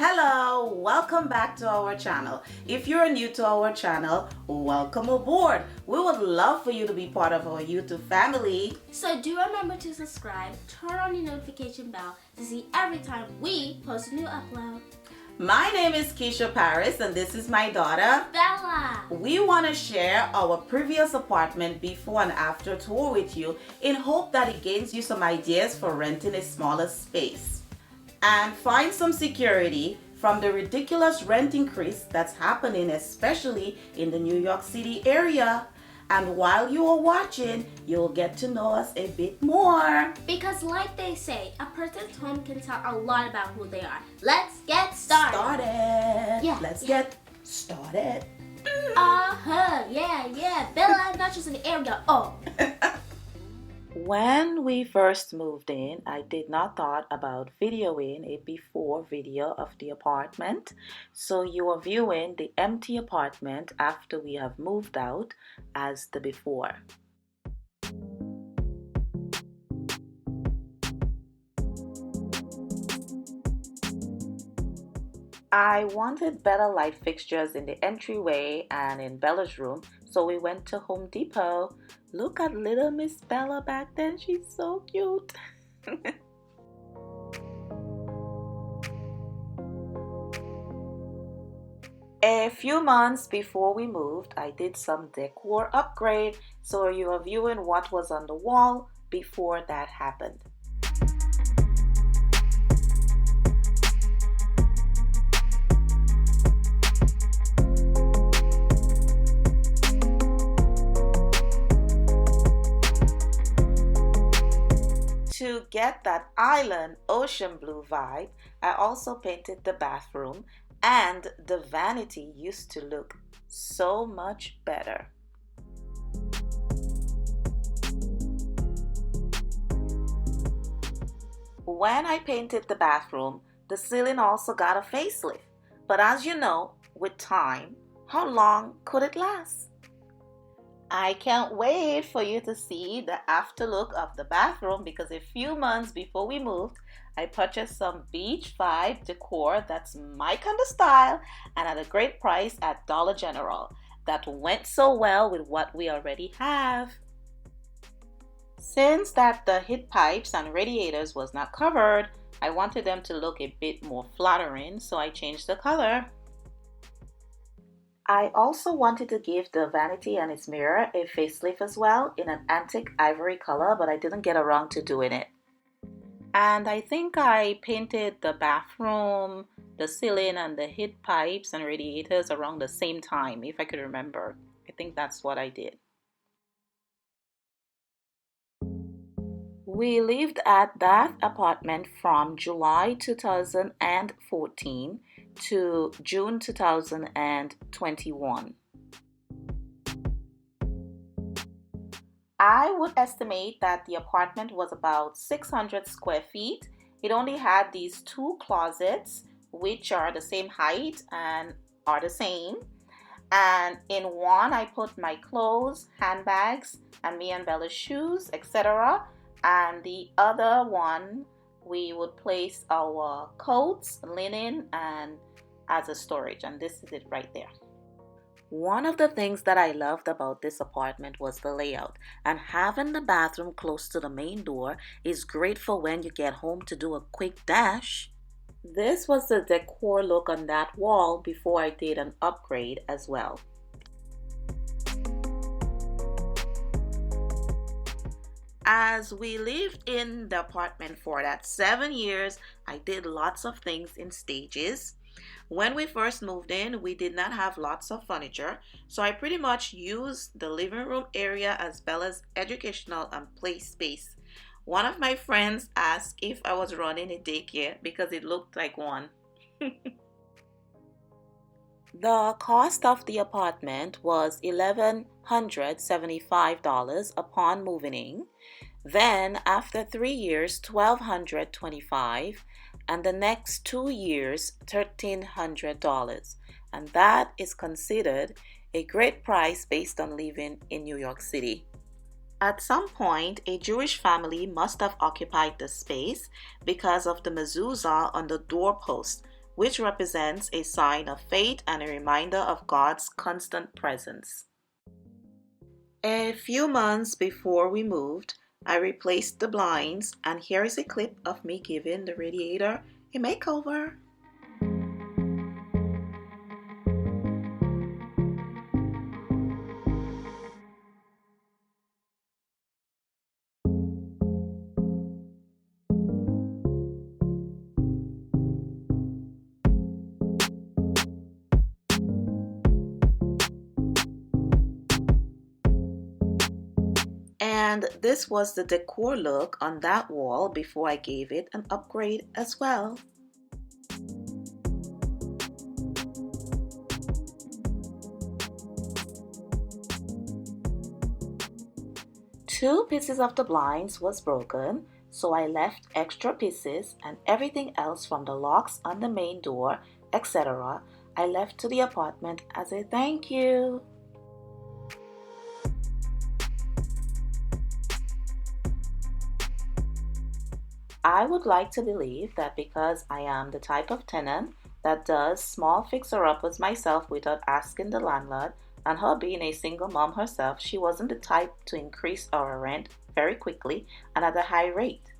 Hello, welcome back to our channel. If you're new to our channel, welcome aboard. We would love for you to be part of our YouTube family. So do remember to subscribe, turn on your notification bell to see every time we post a new upload. My name is Keisha Paris and this is my daughter, Bella. We want to share our previous apartment before and after tour with you in hope that it gains you some ideas for renting a smaller space. And find some security from the ridiculous rent increase that's happening, especially in the New York City area. And while you are watching, you'll get to know us a bit more. Because like they say, a person's home can tell a lot about who they are. Let's get started. Let's get started. Yeah. Bella, not just an area. Oh. When we first moved in, I did not thought about videoing a before video of the apartment. So you are viewing the empty apartment after we have moved out as the before. I wanted better light fixtures in the entryway and in Bella's room, so we went to Home Depot. Look at little Miss Bella back then, she's so cute. A few months before we moved, I did some decor upgrade, so you are viewing what was on the wall before that happened. To get that island ocean blue vibe, I also painted the bathroom, and the vanity used to look so much better. When I painted the bathroom, the ceiling also got a facelift. But as you know, with time, how long could it last? I can't wait for you to see the after look of the bathroom because a few months before we moved, I purchased some beach vibe decor that's my kind of style and at a great price at Dollar General. That went so well with what we already have. Since that the heat pipes and radiators was not covered, I wanted them to look a bit more flattering, so I changed the color. I also wanted to give the vanity and its mirror a facelift as well in an antique ivory color, but I didn't get around to doing it. And I think I painted the bathroom, the ceiling, and the heat pipes and radiators around the same time, if I could remember. I think that's what I did. We lived at that apartment from July 2014 to June 2021. I would estimate that the apartment was about 600 square feet. It only had these two closets, which are the same height and are the same. And in one, I put my clothes, handbags, and me and Bella's shoes, etc. And the other one, we would place our coats, linen, and as a storage. And this is it right there. One of the things that I loved about this apartment was the layout. And having the bathroom close to the main door is great for when you get home to do a quick dash. This was the decor look on that wall before I did an upgrade as well. As we lived in the apartment for that 7 years, I did lots of things in stages. When we first moved in, we did not have lots of furniture, so I pretty much used the living room area as Bella's educational and play space. One of my friends asked if I was running a daycare because it looked like one. The cost of the apartment was $1,175 upon moving in. Then, after 3 years, $1,225, and the next 2 years, $1,300. And that is considered a great price based on living in New York City. At some point, a Jewish family must have occupied the space because of the mezuzah on the doorpost, which represents a sign of faith and a reminder of God's constant presence. A few months before we moved, I replaced the blinds, and here is a clip of me giving the radiator a makeover. And this was the decor look on that wall before I gave it an upgrade as well. Two pieces of the blinds was broken, so I left extra pieces, and everything else from the locks on the main door, etc. I left to the apartment as a thank you. I would like to believe that because I am the type of tenant that does small fixer-uppers myself without asking the landlord, and her being a single mom herself, she wasn't the type to increase our rent very quickly and at a high rate.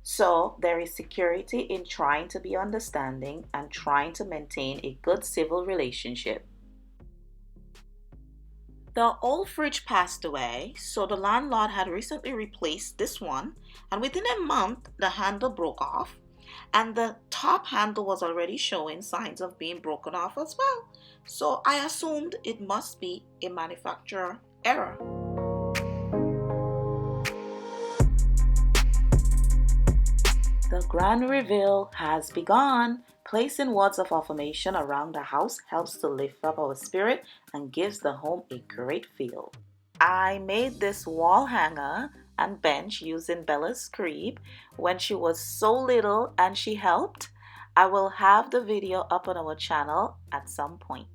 So there is security in trying to be understanding and trying to maintain a good civil relationship. The old fridge passed away, so the landlord had recently replaced this one, and within a month the handle broke off, and the top handle was already showing signs of being broken off as well. So I assumed it must be a manufacturer error. The grand reveal has begun. Placing words of affirmation around the house helps to lift up our spirit and gives the home a great feel. I made this wall hanger and bench using Bella's crib when she was so little and she helped. I will have the video up on our channel at some point.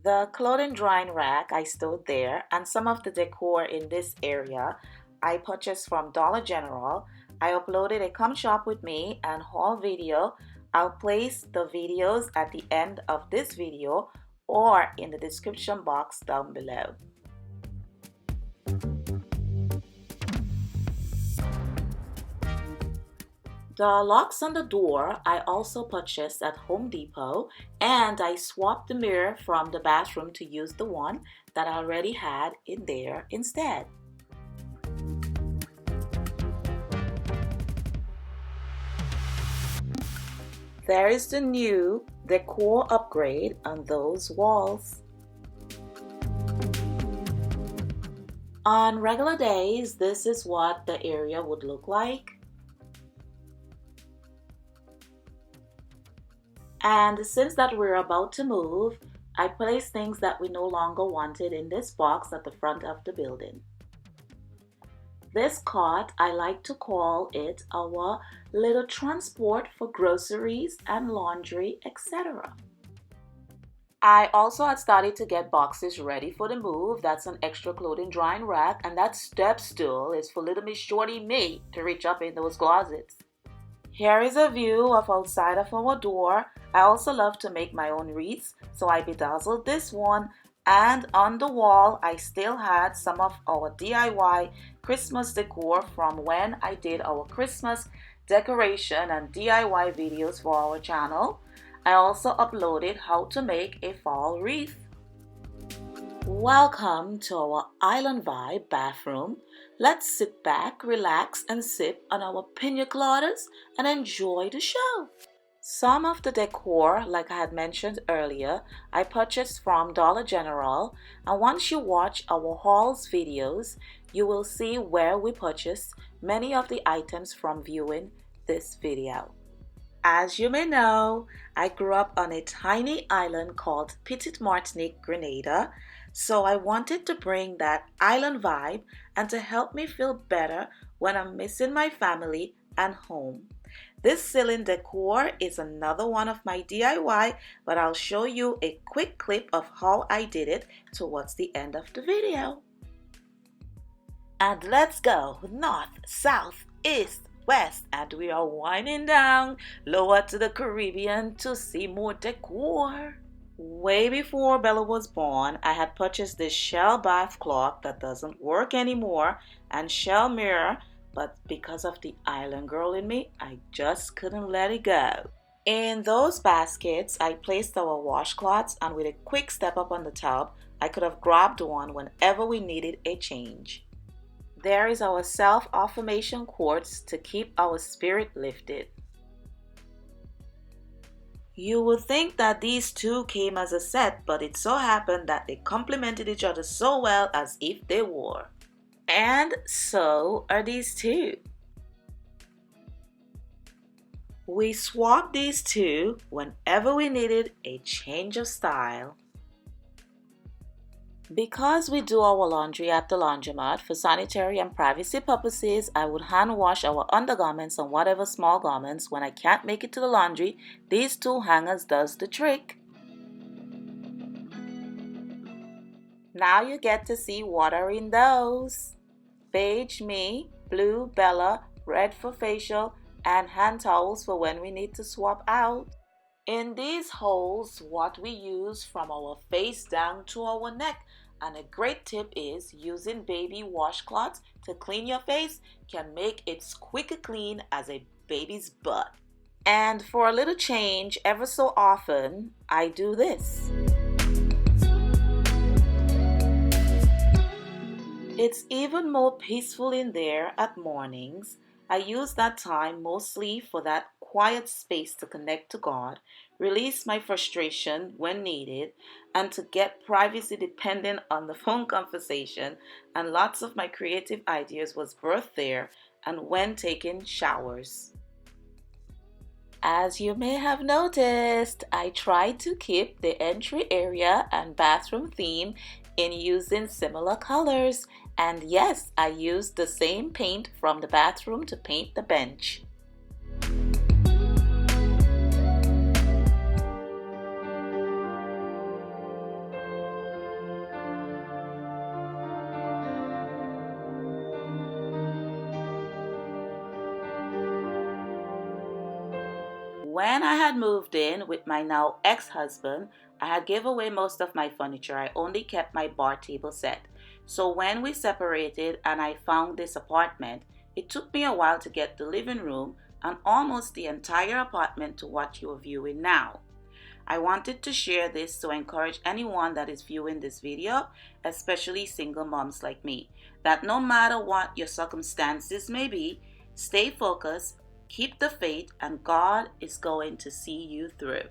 The clothing drying rack I stored there, and some of the decor in this area I purchased from Dollar General. I uploaded a come shop with me and haul video. I'll place the videos at the end of this video or in the description box down below. The locks on the door I also purchased at Home Depot, and I swapped the mirror from the bathroom to use the one that I already had in there instead. There is the new decor upgrade on those walls. On regular days, this is what the area would look like. And since that we're about to move, I placed things that we no longer wanted in this box at the front of the building. This cart, I like to call it our little transport for groceries and laundry, etc. I also had started to get boxes ready for the move. That's an extra clothing drying rack, and that step stool is for little Miss Shorty me to reach up in those closets. Here is a view of outside of our door. I also love to make my own wreaths, so I bedazzled this one, and on the wall I still had some of our DIY Christmas decor from when I did our Christmas decoration and DIY videos for our channel. I also uploaded how to make a fall wreath. Welcome to our Island Vibe bathroom. Let's sit back, relax, and sip on our pina coladas and enjoy the show. Some of the decor, like I had mentioned earlier, I purchased from Dollar General, and once you watch our hauls videos, you will see where we purchased many of the items from viewing this video. As you may know, I grew up on a tiny island called Petite Martinique, Grenada, so I wanted to bring that island vibe and to help me feel better when I'm missing my family and home. This ceiling decor is another one of my DIY, but I'll show you a quick clip of how I did it towards the end of the video. And let's go north, south, east, west and we are winding down lower to the Caribbean to see more decor. Way before Bella was born, I had purchased this shell bath clock that doesn't work anymore and shell mirror, but because of the island girl in me, I just couldn't let it go. In those baskets, I placed our washcloths, and with a quick step up on the tub, I could have grabbed one whenever we needed a change. There is our self affirmation quartz to keep our spirit lifted. You would think that these two came as a set, but it so happened that they complemented each other so well as if they were. And so are these two. We swapped these two whenever we needed a change of style. Because we do our laundry at the laundromat for sanitary and privacy purposes, I would hand wash our undergarments and whatever small garments. When I can't make it to the laundry, these two hangers does the trick. Now you get to see what are in those. Beige me, blue Bella, red for facial, and hand towels for when we need to swap out. In these holes, what we use from our face down to our neck. And a great tip is using baby washcloths to clean your face can make it quicker clean as a baby's butt. And for a little change, ever so often, I do this. It's even more peaceful in there at mornings. I use that time mostly for that quiet space to connect to God, release my frustration when needed, and to get privacy dependent on the phone conversation. And lots of my creative ideas was birthed there and when taking showers. As you may have noticed, I try to keep the entry area and bathroom theme in using similar colors. And yes, I used the same paint from the bathroom to paint the bench. When I had moved in with my now ex-husband, I had given away most of my furniture. I only kept my bar table set. So when we separated and I found this apartment, it took me a while to get the living room and almost the entire apartment to what you're viewing now. I wanted to share this to encourage anyone that is viewing this video, especially single moms like me, that no matter what your circumstances may be, stay focused, keep the faith, and God is going to see you through.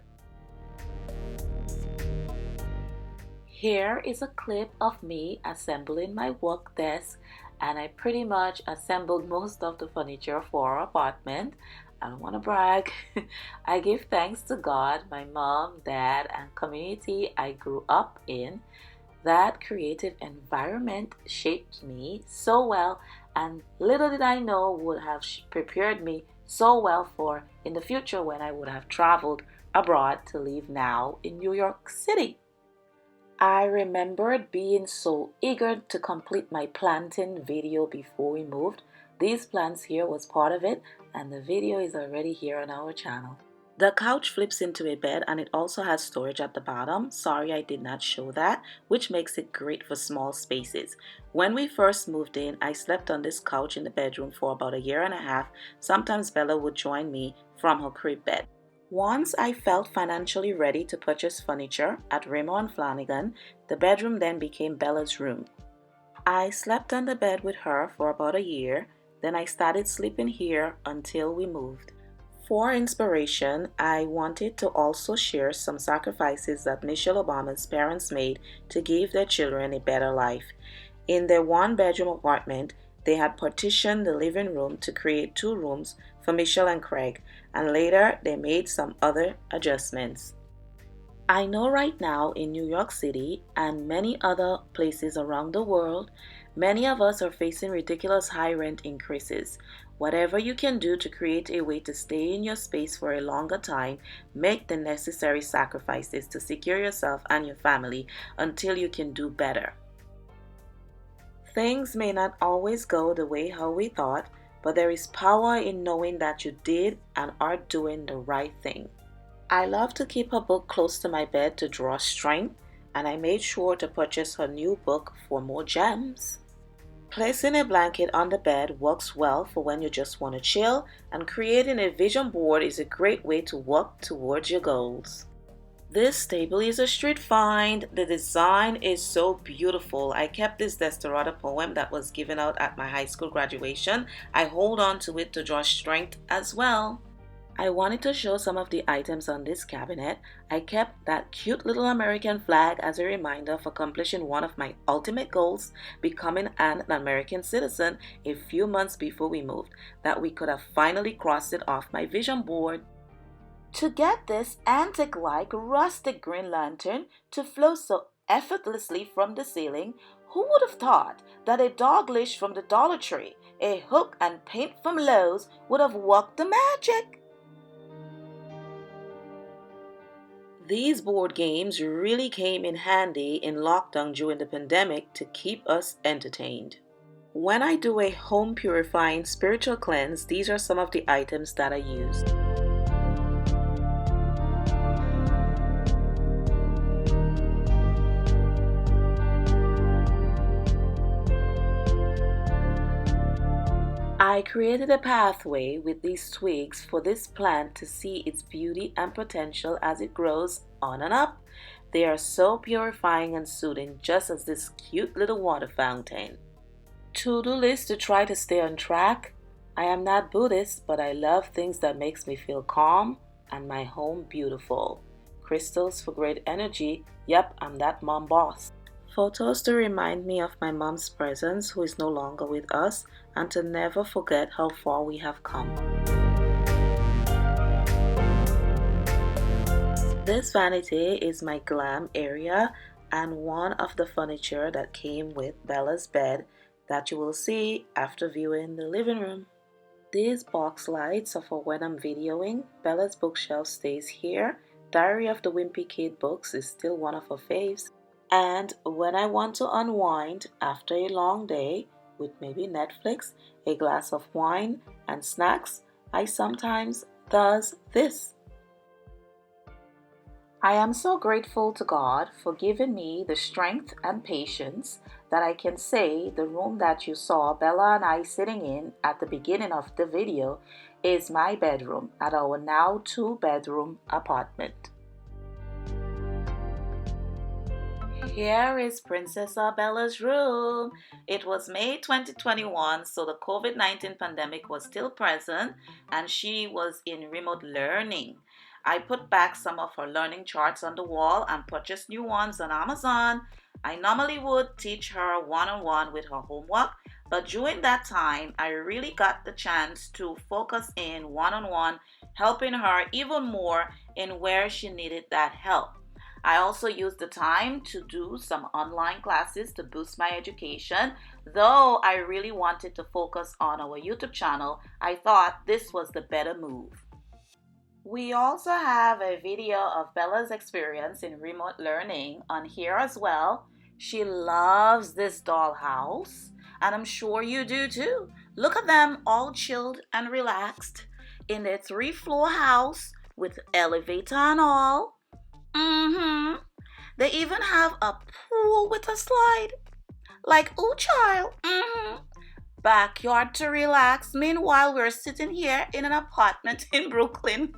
Here is a clip of me assembling my work desk, and I pretty much assembled most of the furniture for our apartment. I don't want to brag. I give thanks to God, my mom, dad, and community I grew up in. That creative environment shaped me so well, and little did I know would have prepared me so well for in the future when I would have traveled abroad to live now in New York City. I remembered being so eager to complete my planting video before we moved. These plants here was part of it, and the video is already here on our channel. The couch flips into a bed and it also has storage at the bottom. Sorry I did not show that, which makes it great for small spaces. When we first moved in, I slept on this couch in the bedroom for about a year and a half. Sometimes Bella would join me from her crib bed. Once I felt financially ready to purchase furniture at Remo and Flanagan, the bedroom then became Bella's room. I slept on the bed with her for about a year, then I started sleeping here until we moved. For inspiration, I wanted to also share some sacrifices that Michelle Obama's parents made to give their children a better life. In their one-bedroom apartment, they had partitioned the living room to create 2 rooms for Michelle and Craig, and later they made some other adjustments. I know right now in New York City and many other places around the world, many of us are facing ridiculous high rent increases. Whatever you can do to create a way to stay in your space for a longer time, make the necessary sacrifices to secure yourself and your family until you can do better. Things may not always go the way how we thought, but there is power in knowing that you did and are doing the right thing. I love to keep her book close to my bed to draw strength, and I made sure to purchase her new book for more gems. Placing a blanket on the bed works well for when you just want to chill, and creating a vision board is a great way to work towards your goals. This table is a street find. The design is so beautiful. I kept this Desperado poem that was given out at my high school graduation. I hold on to it to draw strength as well. I wanted to show some of the items on this cabinet. I kept that cute little American flag as a reminder of accomplishing one of my ultimate goals, becoming an American citizen a few months before we moved, that we could have finally crossed it off my vision board. To get this antique-like rustic green lantern to flow so effortlessly from the ceiling, who would have thought that a dog leash from the Dollar Tree, a hook and paint from Lowe's would have worked the magic? These board games really came in handy in lockdown during the pandemic to keep us entertained. When I do a home purifying spiritual cleanse, these are some of the items that I used. I created a pathway with these twigs for this plant to see its beauty and potential as it grows on and up. They are so purifying and soothing, just as this cute little water fountain. To-do list to try to stay on track. I am not Buddhist, but I love things that makes me feel calm and my home beautiful. Crystals for great energy. Yep, I'm that mom boss. Photos to remind me of my mom's presence, who is no longer with us, and to never forget how far we have come. This vanity is my glam area and one of the furniture that came with Bella's bed that you will see after viewing the living room. These box lights are for when I'm videoing. Bella's bookshelf stays here. Diary of the Wimpy Kid books is still one of her faves. And when I want to unwind after a long day with maybe Netflix, a glass of wine, and snacks, I sometimes does this. I am so grateful to God for giving me the strength and patience that I can say the room that you saw Bella and I sitting in at the beginning of the video is my bedroom at our now 2-bedroom apartment. Here is Princess Bella's room. It was May 2021, so the COVID-19 pandemic was still present and she was in remote learning. I put back some of her learning charts on the wall and purchased new ones on Amazon. I normally would teach her one-on-one with her homework, but during that time, I really got the chance to focus in one-on-one, helping her even more in where she needed that help. I also used the time to do some online classes to boost my education. Though I really wanted to focus on our YouTube channel, I thought this was the better move. We also have a video of Bella's experience in remote learning on here as well. She loves this dollhouse, and I'm sure you do too. Look at them all chilled and relaxed in their 3-floor house with elevator and all. They even have a pool with a slide. Like, ooh, child. Backyard to relax. Meanwhile, we're sitting here in an apartment in Brooklyn.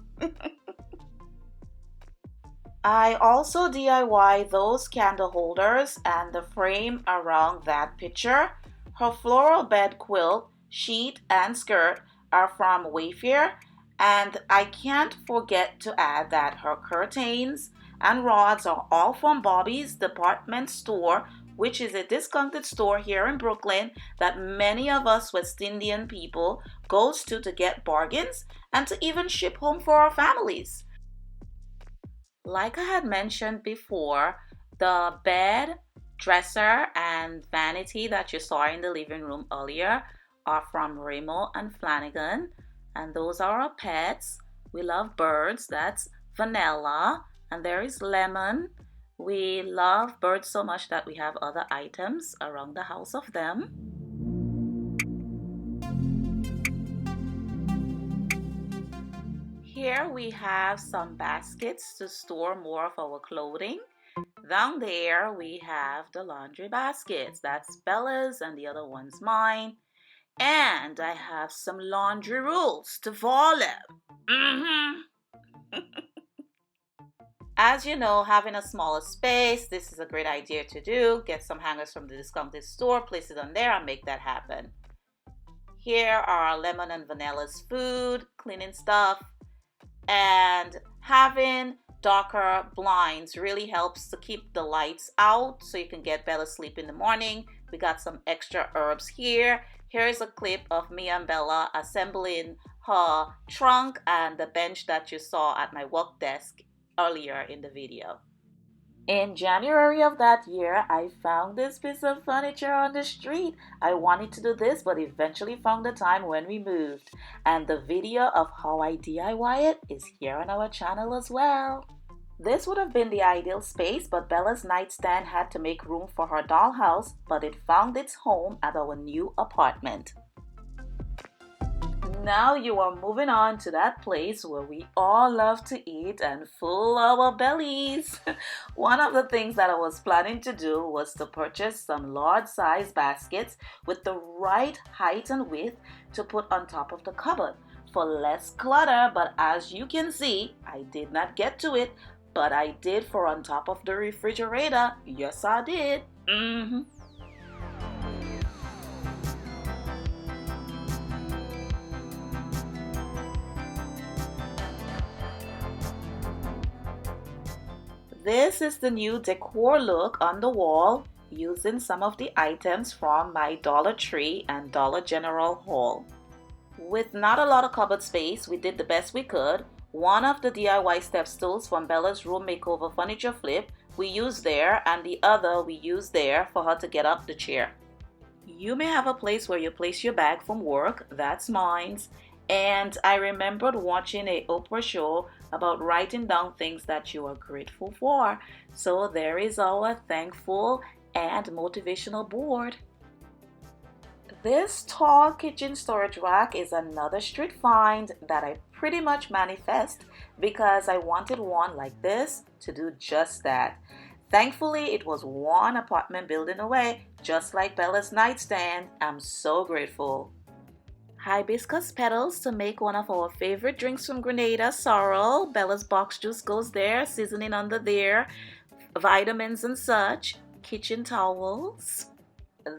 I also DIY those candle holders and the frame around that picture. Her floral bed quilt, sheet, and skirt are from Wayfair. And I can't forget to add that her curtains and rods are all from Bobby's Department Store, which is a discounted store here in Brooklyn that many of us West Indian people goes to get bargains and to even ship home for our families. Like I had mentioned before, the bed, dresser, and vanity that you saw in the living room earlier are from Remo and Flanagan, and those are our pets. We love birds. That's Vanilla, and there is Lemon. We love birds so much that we have other items around the house of them. here we have some baskets to store more of our clothing. Down there we have the laundry baskets. That's Bella's and the other one's mine. And I have some laundry rules to follow. As you know, having a smaller space, this is a great idea to do. Get some hangers from the discounted store, place it on there, and make that happen. Here are lemon and vanilla's food, cleaning stuff, and having darker blinds really helps to keep the lights out so you can get better sleep in the morning. We got some extra herbs here. Here's a clip of me and Bella assembling her trunk and the bench that you saw at my work desk earlier in the video. In January of that year, I found this piece of furniture on the street. I wanted to do this, but eventually found the time when we moved. And the video of how I DIY it is here on our channel as well. This would have been the ideal space, but Bella's nightstand had to make room for her dollhouse, but it found its home at our new apartment. Now you are moving on to that place where we all love to eat and fill our bellies. One of the things that I was planning to do was to purchase some large-size baskets with the right height and width to put on top of the cupboard for less clutter, but as you can see, I did not get to it, but I did for on top of the refrigerator. Yes, I did. This is the new decor look on the wall using some of the items from my Dollar Tree and Dollar General haul. With not a lot of cupboard space, we did the best we could. One of the DIY step stools from Bella's room makeover furniture flip we used there, and the other we used there for her to get up the chair. You may have a place where you place your bag from work. That's mine's. And I remembered watching a Oprah show about writing down things that you are grateful for. So there is our thankful and motivational board. This tall kitchen storage rack is another street find that I pretty much manifest because I wanted one like this to do just that. Thankfully, it was one apartment building away, just like Bella's nightstand. I'm so grateful. Hibiscus petals to make one of our favorite drinks from Grenada, sorrel. Bella's box juice goes there, seasoning under there, vitamins and such. Kitchen towels.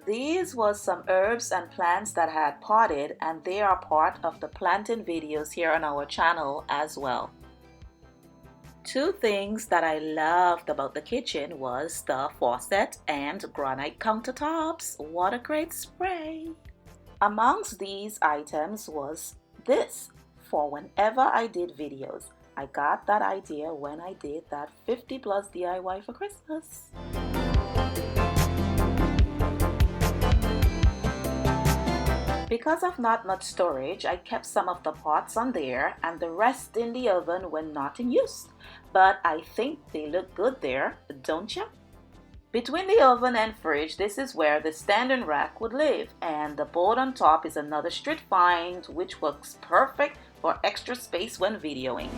These was some herbs and plants that I had potted, and they are part of the planting videos here on our channel as well. Two things that I loved about the kitchen was the faucet and granite countertops. What a great spray! Amongst these items was this for whenever I did videos. I got that idea when I did that 50 plus DIY for Christmas. Because of not much storage, I kept some of the pots on there and the rest in the oven when not in use. But I think they look good there, don't you? Between the oven and fridge, this is where the standing rack would live, and the board on top is another street find which works perfect for extra space when videoing.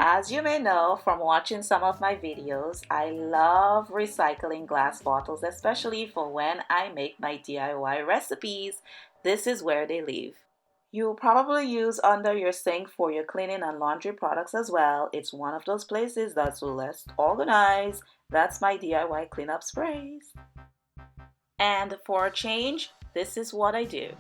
As you may know from watching some of my videos, I love recycling glass bottles, especially for when I make my DIY recipes. This is where they live. You'll probably use under your sink for your cleaning and laundry products as well. It's one of those places that's less organized. That's my DIY cleanup sprays. And for a change, this is what I do.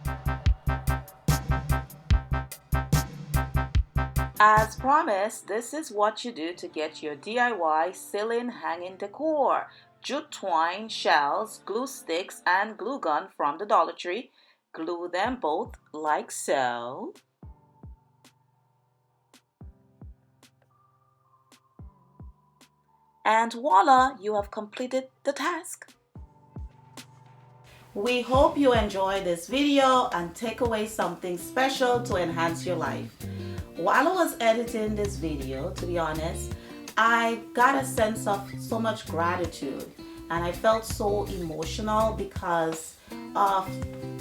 As promised, this is what you do to get your DIY ceiling hanging decor. Jute twine, shells, glue sticks, and glue gun from the Dollar Tree. Glue them both like so. and voila, you have completed the task. We hope you enjoyed this video and take away something special to enhance your life. While I was editing this video, to be honest, I got a sense of so much gratitude, and I felt so emotional because of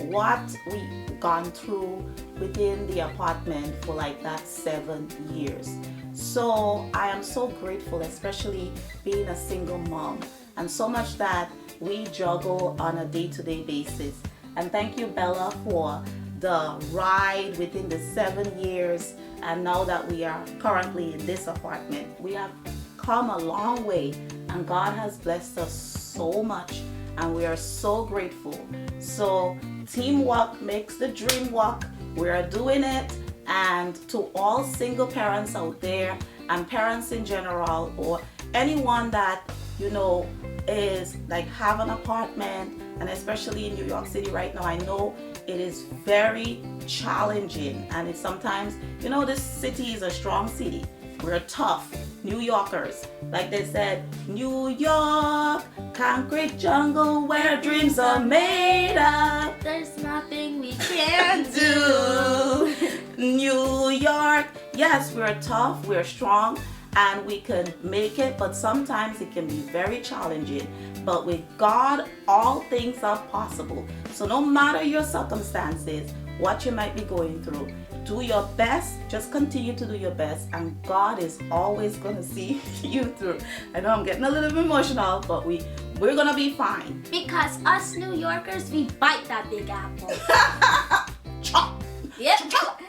what we've gone through within the apartment for like that 7 years. So I am so grateful, especially being a single mom, and so much that we juggle on a day-to-day basis. And thank you, Bella, for the ride within the 7 years, and now that we are currently in this apartment, we have come a long way, and God has blessed us so much, and we are so grateful. So teamwork makes the dream work. We are doing it. And to all single parents out there, and parents in general, or anyone that is like have an apartment, and especially in New York City right now, I know it is very challenging, and it's sometimes, this city is a strong city. We're tough New Yorkers. Like they said, New York, concrete jungle where dreams are made of. There's nothing we can't do. New York, yes, we're tough, we're strong, and we can make it, but sometimes it can be very challenging. But with God, all things are possible. So no matter your circumstances, what you might be going through, do your best. Just continue to do your best, and God is always going to see you through. I know I'm getting a little bit emotional, but we're going to be fine. Because us New Yorkers, we bite that big apple. Chop. Yep. Chop.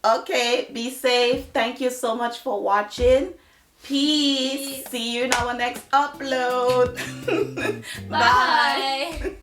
Okay, be safe. Thank you so much for watching. Peace. See you in our next upload. Bye.